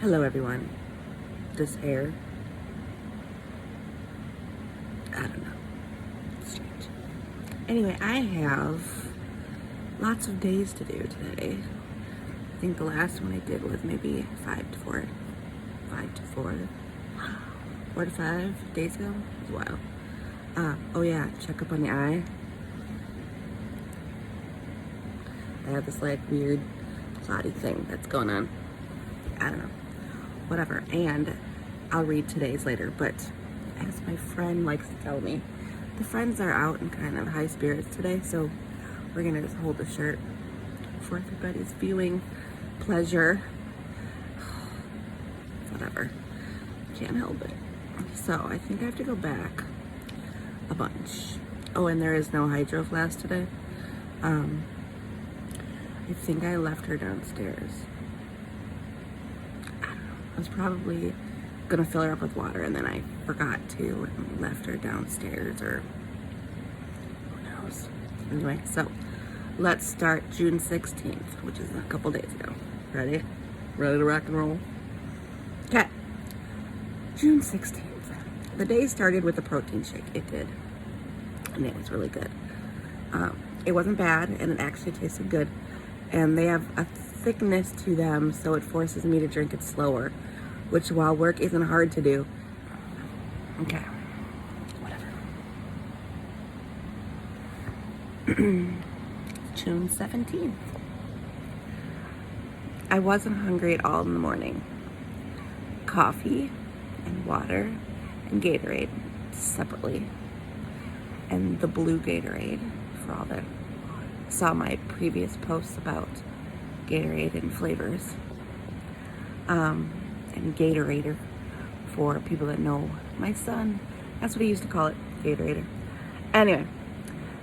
Hello everyone. This hair, I don't know, it's strange. Anyway, I have lots of days to do today. I think the last one I did was maybe 4 to 5 days ago. It was a while. Oh yeah, check up on the eye. I have this like weird clotty thing that's going on. I don't know. Whatever. And I'll read today's later, but as my friend likes to tell me, the friends are out in kind of high spirits today, so we're gonna just hold the shirt for everybody's viewing pleasure. Whatever. Can't help it. So I think I have to go back a bunch. Oh, and there is no Hydro Flask today. I think I left her downstairs. I was probably gonna fill her up with water and then I forgot to and left her downstairs, or who knows. Anyway, so let's start June 16th, which is a couple days ago. Ready? Ready to rock and roll? Okay. June 16th. The day started with a protein shake. It did. And it was really good. It wasn't bad and it actually tasted good. And they have a thickness to them, so it forces me to drink it slower, which while work isn't hard to do. Okay, whatever. June 17th. I wasn't hungry at all in the morning. Coffee and water and Gatorade separately. And the blue Gatorade for all that saw my previous posts about Gatorade and flavors. And Gatораder for people that know my son. That's what he used to call it, Gatораder. Anyway,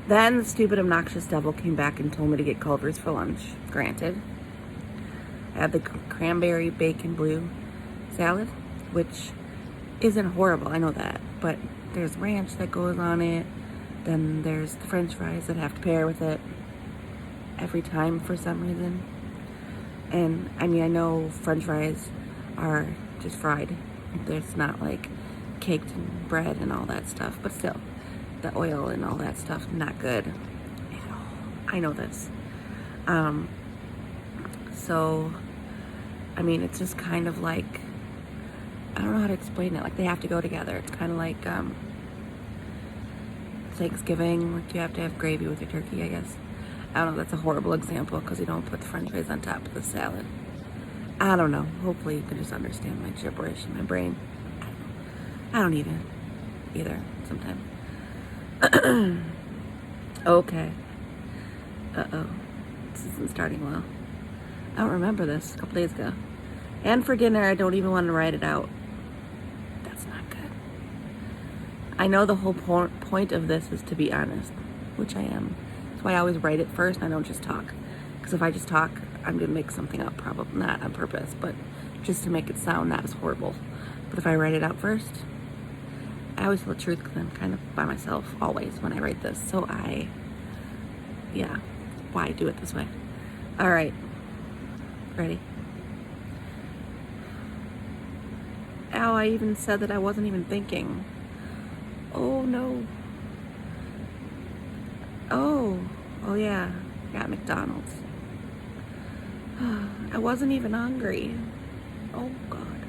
then the stupid obnoxious devil came back and told me to get Culver's for lunch. Granted. I had the cranberry bacon blue salad, which isn't horrible, I know that, but there's ranch that goes on it. Then there's the french fries that have to pair with it every time for some reason. And I mean, I know french fries are just fried. There's not like caked in bread and all that stuff, but still, the oil and all that stuff, not good at all. I know this. So, I mean, it's just kind of like, I don't know how to explain it. Like, they have to go together. It's kind of like Thanksgiving, like you have to have gravy with your turkey, I guess. I don't know, that's a horrible example because you don't put the french fries on top of the salad. I don't know. Hopefully you can just understand my gibberish in my brain. I don't even either sometimes. Okay. Uh-oh. This isn't starting well. I don't remember this a couple days ago. And for dinner, I don't even want to write it out. That's not good. I know the whole point of this is to be honest, which I am. That's why I always write it first and I don't just talk. Because if I just talk, I'm going to make something up, probably not on purpose, but just to make it sound not as horrible. But if I write it out first, I always tell the truth because I'm kind of by myself always when I write this. So why do it this way? All right. Ready? Ow, I even said that I wasn't even thinking. Oh no. Oh yeah, got McDonald's. I wasn't even hungry. Oh God.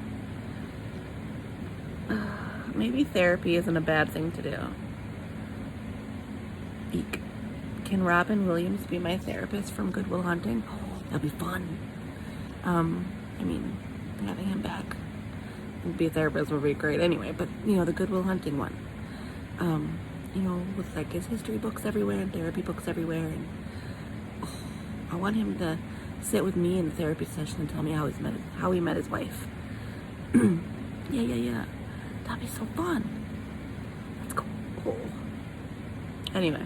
Maybe therapy isn't a bad thing to do. Eek. Can Robin Williams be my therapist from Good Will Hunting? Oh, that'd be fun. I mean, having him back and be a therapist would be great anyway, but you know, the Good Will Hunting one. You know, with like his history books everywhere and therapy books everywhere, and I want him to sit with me in a therapy session and tell me how he met his wife. Yeah. That'd be so fun. Let's go. Oh. Anyway,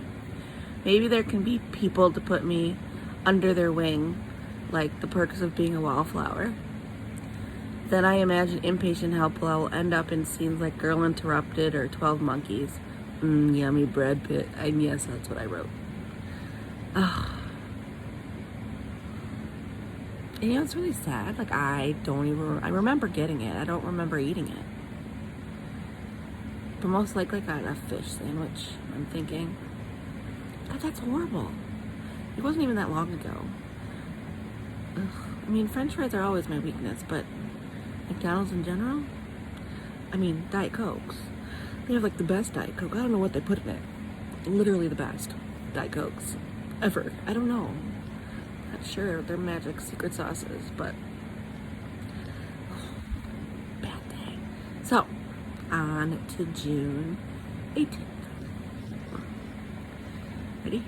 maybe there can be people to put me under their wing, like The Perks of Being a Wallflower. Then I imagine Inpatient Help will end up in scenes like Girl Interrupted or 12 Monkeys. Yummy Brad Pitt. And yes, that's what I wrote. And it's really sad. Like, I remember getting it. I don't remember eating it. But most likely I got a fish sandwich, I'm thinking. God, that's horrible. It wasn't even that long ago. Ugh. I mean, French fries are always my weakness, but McDonald's in general? I mean, Diet Cokes. They have like the best Diet Coke. I don't know what they put in it. Literally the best Diet Cokes ever. I don't know. Not sure their magic secret sauces, but bad day. So, on to June 18th. Ready?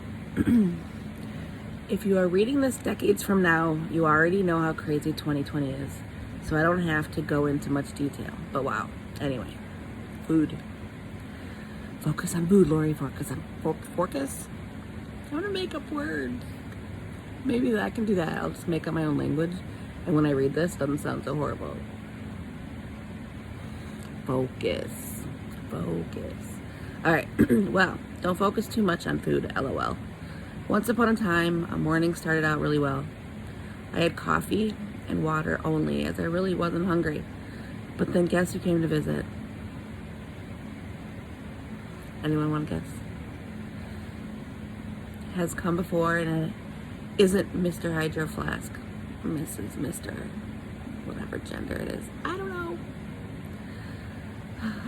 If you are reading this decades from now, you already know how crazy 2020 is. So I don't have to go into much detail. But wow. Anyway, food. Focus on food, Lori. Focus on focus. I want to make up words. Maybe I can do that. I'll just make up my own language. And when I read this, it doesn't sound so horrible. Focus. Focus. All right. Well, don't focus too much on food, LOL. Once upon a time, a morning started out really well. I had coffee and water only as I really wasn't hungry. But then guess who came to visit? Anyone want to guess? Has come before, and it isn't Mr. Hydro Flask. Mrs. Mr. whatever gender it is. I don't know.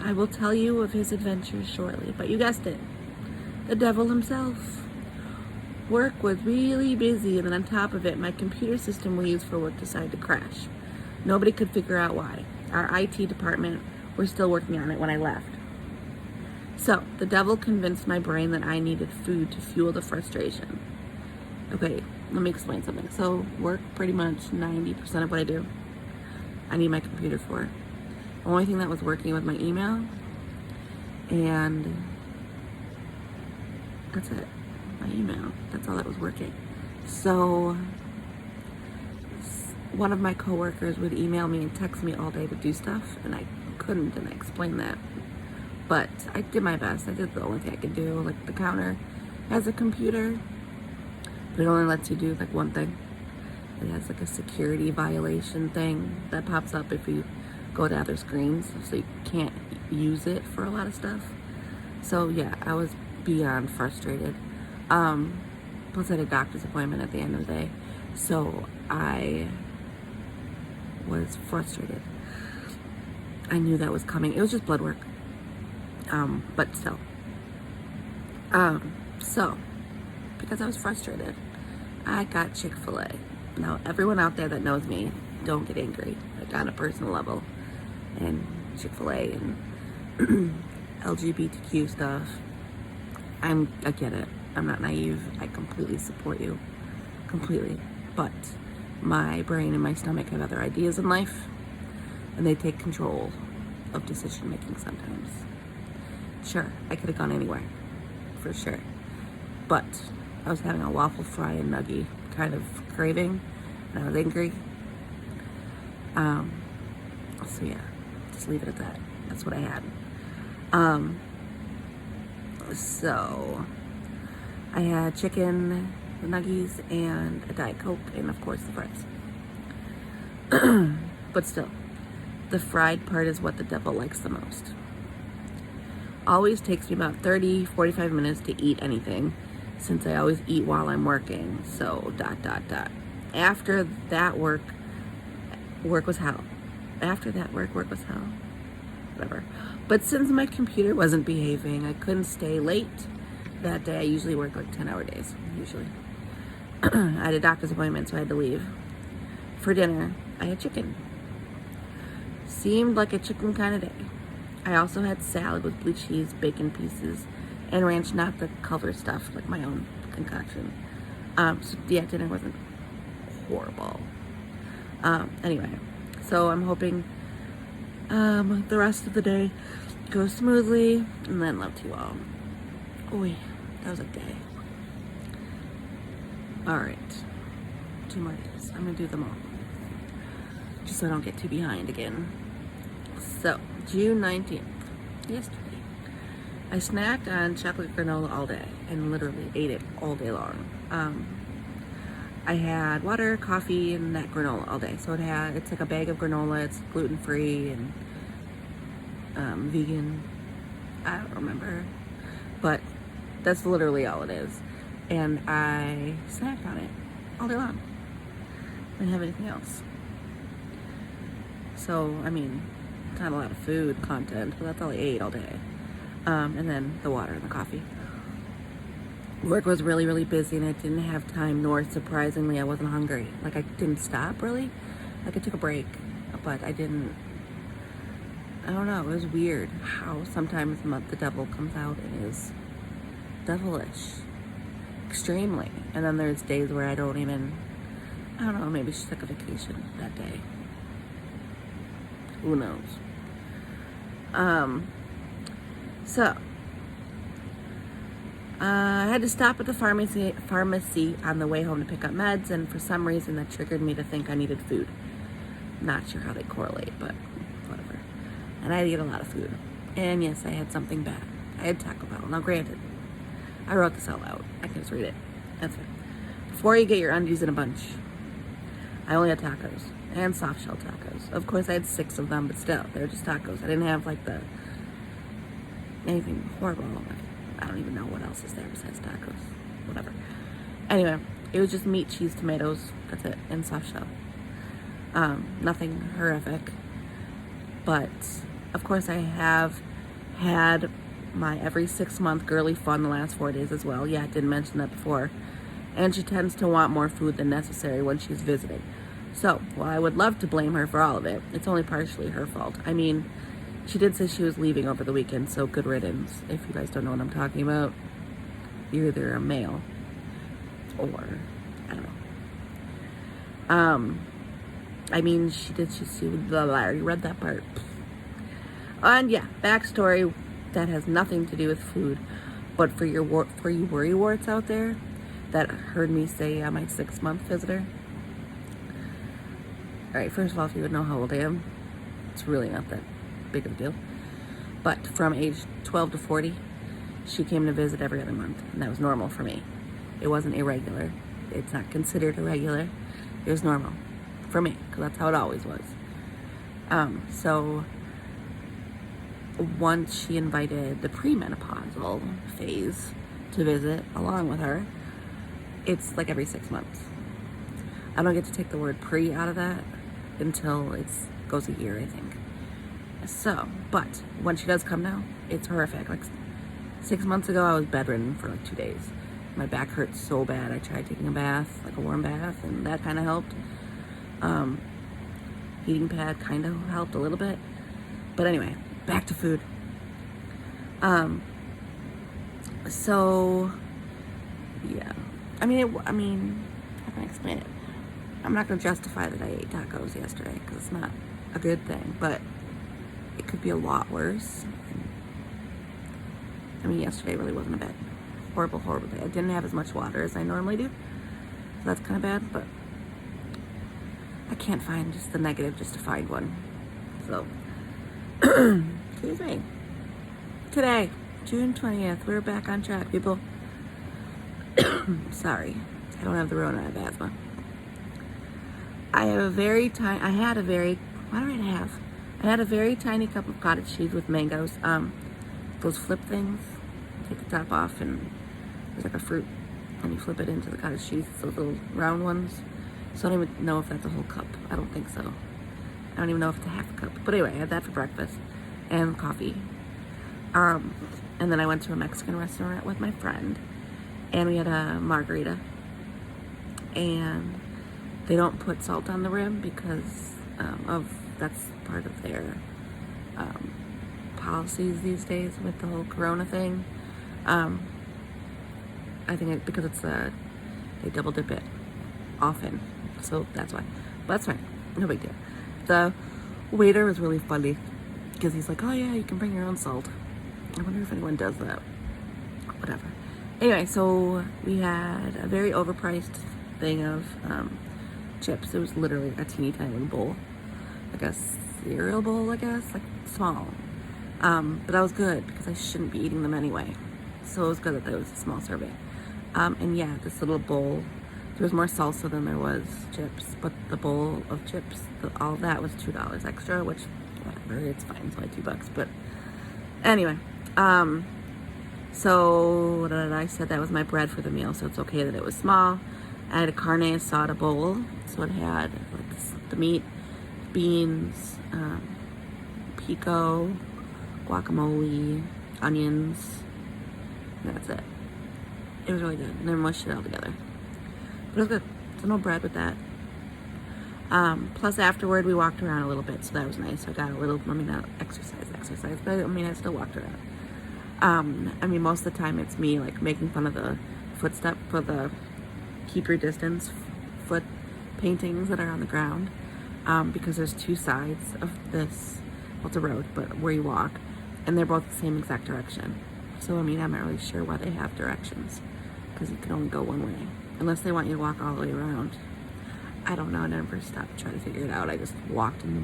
I will tell you of his adventures shortly, but you guessed it. The devil himself. Work was really busy, and then on top of it, my computer system we use for work decided to crash. Nobody could figure out why. Our IT department were still working on it when I left. So, the devil convinced my brain that I needed food to fuel the frustration. Okay, let me explain something. So, work pretty much 90% of what I do, I need my computer for. The only thing that was working was my email, and that's it. My email. That's all that was working. So, one of my coworkers would email me and text me all day to do stuff, and I couldn't, and I explained that. But I did my best. I did the only thing I could do. Like, the counter has a computer, but it only lets you do like one thing. It has like a security violation thing that pops up if you go to other screens, so you can't use it for a lot of stuff. So yeah, I was beyond frustrated. Plus I had a doctor's appointment at the end of the day, so I was frustrated. I knew that was coming. It was just blood work. But still. So, because I was frustrated, I got Chick-fil-A. Now, everyone out there that knows me, don't get angry, like on a personal level. And Chick-fil-A and LGBTQ stuff, I get it. I'm not naive. I completely support you. Completely. But my brain and my stomach have other ideas in life, and they take control of decision making sometimes. Sure, I could have gone anywhere, for sure. But I was having a waffle fry and nugget kind of craving, and I was angry. So yeah, just leave it at that. That's what I had. So I had chicken, the nuggies, and a Diet Coke, and of course the fries. But still, the fried part is what the devil likes the most. Always takes me about 30-45 minutes to eat anything, since I always eat while I'm working. So ... After that work was hell. After that work was hell. Whatever. But since my computer wasn't behaving, I couldn't stay late that day. I usually work like 10-hour days, usually. I had a doctor's appointment, so I had to leave. For dinner, I had chicken. Seemed like a chicken kind of day. I also had salad with blue cheese, bacon pieces, and ranch, not the cover stuff, like my own concoction. So yeah, dinner wasn't horrible. Anyway, so I'm hoping the rest of the day goes smoothly, and then love to you all. Oy, that was a day. Alright, 2 more days. I'm gonna do them all, just so I don't get too behind again. So, June 19th, yesterday, I snacked on chocolate granola all day and literally ate it all day long. I had water, coffee, and that granola all day. So it's like a bag of granola. It's gluten-free and vegan. I don't remember, but that's literally all it is. And I snacked on it all day long. I didn't have anything else. So, I mean, it's not a lot of food content, but that's all I ate all day. And then the water and the coffee. Work was really, really busy and I didn't have time, nor surprisingly, I wasn't hungry. Like, I didn't stop really. Like, I took a break, but I don't know, it was weird how sometimes the devil comes out and is devilish. Extremely. And then there's days where I don't know, maybe she took a vacation that day. Who knows? So, I had to stop at the pharmacy on the way home to pick up meds, and for some reason that triggered me to think I needed food. Not sure how they correlate, but whatever. And I had to get a lot of food. And yes, I had something bad. I had Taco Bell. Now granted, I wrote this all out. I can just read it. That's fine. Before you get your undies in a bunch, I only had tacos and soft shell tacos. Of course, I had 6 of them, but still, they're just tacos. I didn't have like anything horrible. I don't even know what else is there besides tacos. Whatever. Anyway, it was just meat, cheese, tomatoes. That's it, and soft shell. Nothing horrific. But of course, I have had my every 6-month girly fun the last 4 days as well. Yeah, I didn't mention that before. And she tends to want more food than necessary when she's visiting. So, while I would love to blame her for all of it, it's only partially her fault. I mean, she did say she was leaving over the weekend, so good riddance. If you guys don't know what I'm talking about, you're either a male or, I don't know. I mean, she blah, blah, I already read that part. And yeah, backstory, that has nothing to do with food, but for you worry warts out there that heard me say I'm my 6-month visitor. Alright, first of all, if you would know how old I am, it's really not that big of a deal. But from age 12 to 40, she came to visit every other month, and that was normal for me. It wasn't irregular. It's not considered irregular. It was normal for me, because that's how it always was. So once she invited the premenopausal phase to visit along with her, it's like every 6 months. I don't get to take the word pre out of that until it goes a year, I think. So, but when she does come now, it's horrific. Like 6 months ago, I was bedridden for like 2 days. My back hurt so bad. I tried taking a bath, like a warm bath, and that kind of helped. Heating pad kind of helped a little bit. But anyway, back to food. So yeah. I mean, how can I explain it? I'm not going to justify that I ate tacos yesterday because it's not a good thing, but it could be a lot worse. I mean, yesterday really wasn't a bad, horrible day. I didn't have as much water as I normally do, so that's kind of bad, but I can't find just the negative just to find one. So, excuse me. Today, June 20th, we're back on track, people. Sorry, I don't have the Rona, I have asthma. I had a very tiny cup of cottage cheese with mangoes. Those flip things. Take the top off and there's like a fruit and you flip it into the cottage cheese. Those little round ones. So I don't even know if that's a whole cup. I don't think so. I don't even know if it's a half a cup. But anyway, I had that for breakfast and coffee. And then I went to a Mexican restaurant with my friend and we had a margarita. And they don't put salt on the rim because that's part of their policies these days with the whole Corona thing. I think because they double dip it often, so that's why. But that's fine, no big deal. The waiter was really funny because he's like, "Oh yeah, you can bring your own salt." I wonder if anyone does that. Whatever. Anyway, so we had a very overpriced thing of chips. It was literally a teeny tiny little bowl, like a cereal bowl, I guess, like small. But that was good because I shouldn't be eating them anyway. So it was good that there was a small serving. And yeah, this little bowl, There was more salsa than there was chips, but the bowl of chips, all of that was $2 extra, which, whatever, it's fine, it's only $2. But anyway, so I said that was my bread for the meal, so it's okay that it was small. I had a carne asada bowl, so it had like the meat, beans, pico, guacamole, onions. That's it. It was really good. And then mushed it all together. But it was good. So no bread with that. Plus afterward we walked around a little bit, so that was nice. I got a little, not exercise, but I still walked around. Most of the time it's me like making fun of the footstep for the keep your distance foot paintings that are on the ground. Because there's two sides of this, well, it's a road, but where you walk, and they're both the same exact direction. So, I'm not really sure why they have directions, because you can only go one way, unless they want you to walk all the way around. I don't know, I never stopped trying to figure it out. I just walked in the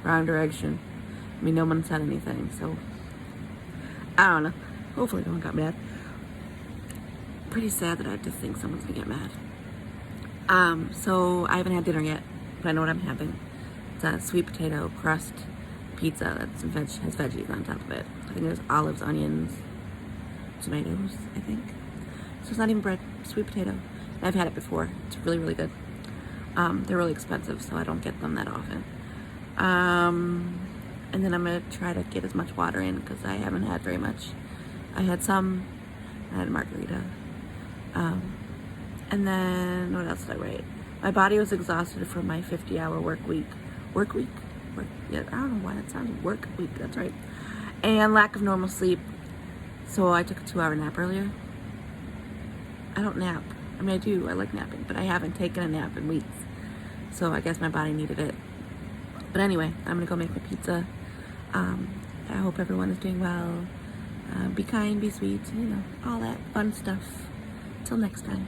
wrong direction. No one said anything, so, I don't know. Hopefully no one got mad. Pretty sad that I just think someone's gonna get mad. So I haven't had dinner yet, but I know what I'm having. It's a sweet potato crust pizza that's has veggies on top of it. I think there's olives, onions, tomatoes, I think. So it's not even bread, sweet potato. I've had it before. It's really, really good. They're really expensive, so I don't get them that often. And then I'm gonna try to get as much water in because I haven't had very much. I had a margarita. And then, what else did I write? My body was exhausted from my 50-hour work week. Yeah, I don't know why that sounds work week, that's right. And lack of normal sleep. So I took a 2-hour nap earlier. I don't nap. I do, I like napping, but I haven't taken a nap in weeks. So I guess my body needed it. But anyway, I'm gonna go make my pizza. I hope everyone is doing well. Be kind, be sweet, all that fun stuff. Till next time.